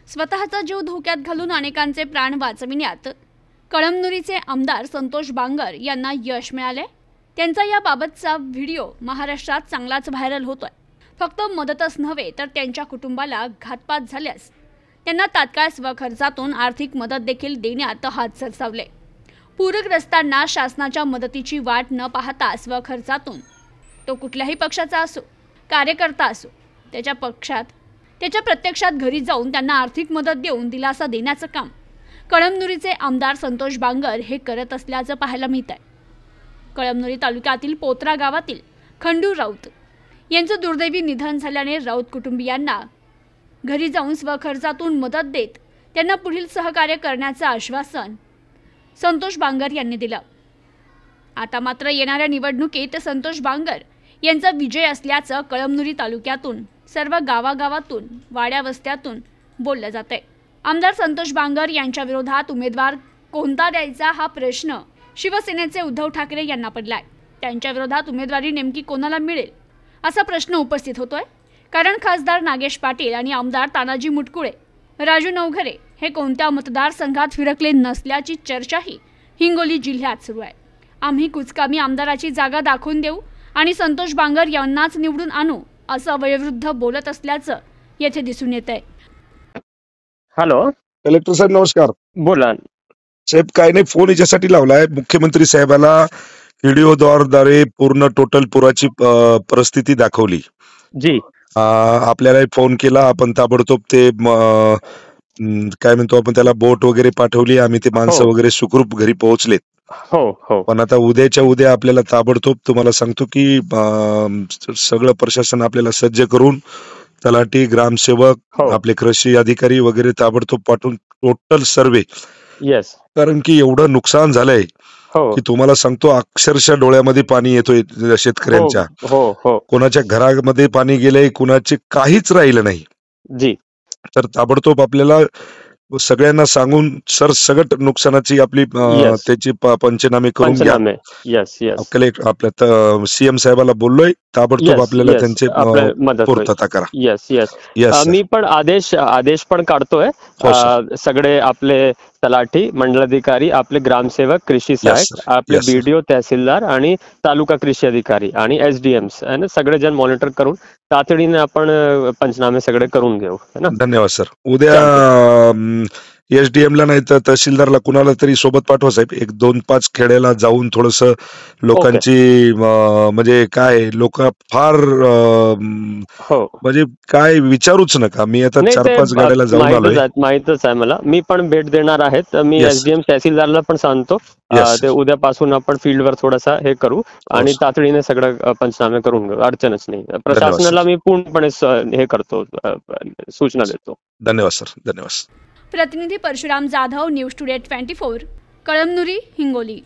स्वतःचा जीव धोक्यात घालून अनेकांचे प्राण वाचविण्यात कळमनुरीचे आमदार संतोष बांगर यांना यश मिळाले। त्यांचा याबाबतचा व्हिडिओ महाराष्ट्रात चांगलाच व्हायरल होतोय। फक्त मदतच नव्हे तर त्यांच्या कुटुंबाला घातपात झाल्यास त्यांना तात्काळ स्वखर्चातून आर्थिक मदत देखील देण्यात हात सरसावले। पूरग्रस्तांना शासनाच्या मदतीची वाट न पाहता स्वखर्चातून तो कुठल्याही पक्षाचा असो, कार्यकर्ता असो, त्याच्या प्रत्यक्षात घरी जाऊन त्यांना आर्थिक मदत देऊन दिलासा देण्याचं काम कळमनुरीचे आमदार संतोष बांगर हे करत असल्याचं पाहायला मिळत आहे। कळमनुरी तालुक्यातील पोत्रा गावातील खंडू राऊत यांचं दुर्दैवी निधन झाल्याने राऊत कुटुंबियांना घरी जाऊन स्वखर्चातून मदत देत त्यांना पुढील सहकार्य करण्याचं आश्वासन संतोष बांगर यांनी दिलं। आता मात्र येणाऱ्या निवडणुकीत संतोष बांगर यांचा विजय असल्याचं कळमनुरी तालुक्यातून सर्व गावागावातून वाड्या वस्त्यातून बोललं जातंय। आमदार संतोष बांगर यांच्या विरोधात उमेदवार कोणता द्यायचा हा प्रश्न शिवसेनेचे उद्धव ठाकरे यांना पडलाय। त्यांच्या विरोधात उमेदवारी नेमकी कोणाला मिळेल असा प्रश्न उपस्थित होतोय, कारण खासदार नागेश पाटील आणि आमदार तानाजी मुटकुळे, राजू नवघरे हे कोणत्या मतदारसंघात फिरकले नसल्याची चर्चाही हिंगोली जिल्ह्यात सुरू आहे। आम्ही कुचकामी आमदाराची जागा दाखवून देऊ आणि संतोष बांगर यांनाच निवडून आणू असं वयोवृद्ध बोलत असल्याचं येथे दिसून येत आहे। हॅलो, कलेक्टर साहेब नमस्कार। बोला साहेब, काय नाही, फोन याच्यासाठी लावलाय, मुख्यमंत्री साहेबाला व्हिडिओद्वारे पूर्ण टोटल पुराची परिस्थिती दाखवली जी। आपल्याला फोन केला, आपण ताबडतोब ते काय म्हणतो आपण त्याला बोट वगैरे पाठवली, आम्ही ते माणसं वगैरे सुखरूप घरी पोहोचलेत। हो, पण आता उद्याच्या उद्या आपल्याला ताबडतोब तुम्हाला सांगतो की सगळं प्रशासन आपल्याला सज्ज करून तलाठी, ग्रामसेवक, आपले कृषी अधिकारी वगैरे ताबडतोब पाठवून टोटल सर्वे, कारण की एवढं नुकसान झालंय की तुम्हाला सांगतो अक्षरशः डोळ्यामध्ये पाणी येतोय शेतकऱ्यांच्या। कोणाच्या घरामध्ये पाणी गेलंय, कुणाचे काहीच राहिलं नाही जी। तर ताबडतोब आपल्याला सगळ्यांना सांगून सरसकट नुकसानाची आपली त्याची पंचनामे करून घ्या। आपल्या सीएम साहेबाला बोललोय, ताबडतोब आपल्याला त्यांचे पूर्तता करा। मी पण आदेश पण काढतोय। सगळे आपले तलाठी, मंडलाधिकारी, आपले ग्रामसेवक, कृषी सहायक, आपले बीडीओ, तहसीलदार आणि तालुका कृषी अधिकारी आणि एसडीएम्स सगळे जण मॉनिटर करून तातडीने आपण पंचनामे सगळे करून घेऊ। धन्यवाद सर। उद्या एसडीएम ला नाही तर तहसीलदारला कुणाला तरी सोबत पाठवा साहेब। 1-2-5 खेड्याला जाऊन थोडस लोकांची म्हणजे काय, लोक फार म्हणजे काय विचारूच नका। मी आता 4-5 गाड्याला जाऊन आलोय, माहितच आहे मला। मी पण भेट देणार आहेत। मी एसडीएम तहसीलदारला पण सांगतो ते उद्यापासून आपण फील्डवर थोडासा हे करू आणि तातडीने सगळं पंचनामे करून घेऊ, अडचणच नाही। प्रशासनाला मी पूर्णपणे हे करतो, सूचना देतो। धन्यवाद सर, धन्यवाद। प्रतिनिधी परशुराम जाधव, न्यूज टुडे 24, कळमनुरी, हिंगोली।